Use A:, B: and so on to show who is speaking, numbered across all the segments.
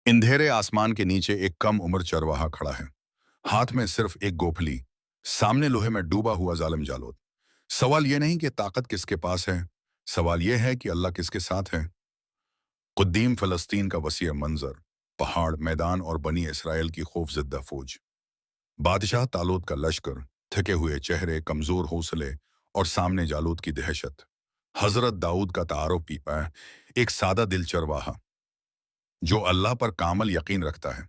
A: अंधेरे आसमान के नीचे एक कम उम्र चरवाहा खड़ा है। हाथ में सिर्फ एक गोफली, सामने लोहे में डूबा हुआ जालिम जालोद। सवाल यह नहीं कि ताकत किसके पास है, सवाल यह है कि अल्लाह किसके साथ है। कुद्दीम फलस्तीन का वसीय मंजर, पहाड़, मैदान और बनी इसराइल की खौफजदा फौज। बादशाह तालूत का लश्कर, थके हुए चेहरे, कमजोर हौसले और सामने जालूद की दहशत। हजरत दाऊद का तारुफ भी है, एक सादा दिल चरवाहा जो अल्लाह पर कामल यकीन रखता है।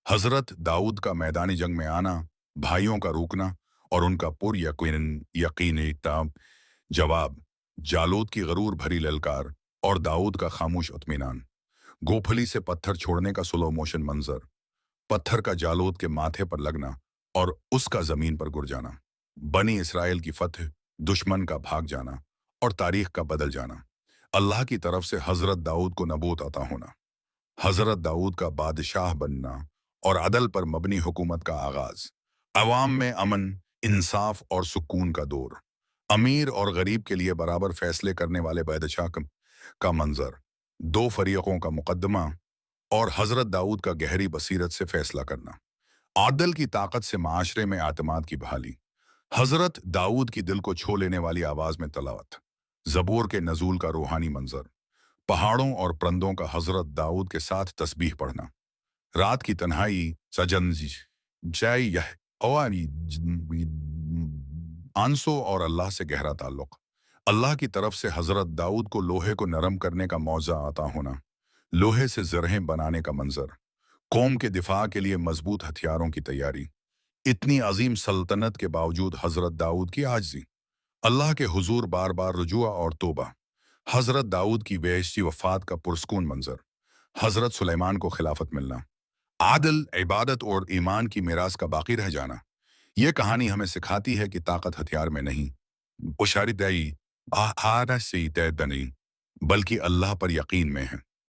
A: हजरत दाऊद का मैदानी जंग में आना, भाइयों का रुकना और उनका पुर यकीन जवाब, जालूद की गरूर भरी ललकार और दाऊद का खामोश इत्मीनान। गोफली से पत्थर छोड़ने का स्लो मोशन मंजर, पत्थर का जालूद के माथे पर लगना और उसका जमीन पर गिर जाना। बनी इसराइल की फतह, दुश्मन का भाग जाना और तारीख का बदल जाना। अल्लाह की तरफ से हजरत दाऊद को नबूत अता होना, हजरत दाऊद का बादशाह बनना और अदल पर मबनी हुकूमत का आगाज। अवाम में अमन, इंसाफ और सुकून का दौर। अमीर और गरीब के लिए बराबर फैसले करने वाले बादशाह का मंजर। दो फरीकों का मुकदमा और हजरत दाऊद का गहरी बसीरत से फैसला करना। आदल की ताकत से माशरे में आतमाद की बहाली। हजरत दाऊद की दिल को छू लेने वाली आवाज में तलावत। जबूर के नजूल का रूहानी मंजर। पहाड़ों और परंदों का हजरत दाऊद के साथ तस्बीह पढ़ना। रात की तन्हाई, सजन जय यह अवानी आंसू और अल्लाह से गहरा ताल्लुक। अल्लाह की तरफ से हजरत दाऊद को लोहे को नरम करने का मौजा आता होना, लोहे से जरहें बनाने का मंजर, कौम के दिफा के लिए मजबूत हथियारों की तैयारी। इतनी अजीम सल्तनत के बावजूद हजरत दाऊद की आजिज़ी, अल्लाह के हुजूर बार बार रुजुआ और तोबा। हजरत दाऊद की वेहशी वफात का पुरस्कून मंजर। हजरत सुलेमान को खिलाफत मिलना, आदल, इबादत और ईमान की मिरास का बाकी रह जाना। यह कहानी हमें सिखाती है कि ताकत हथियार में नहीं, उशारी दई, बल्कि अल्लाह पर यकीन में है।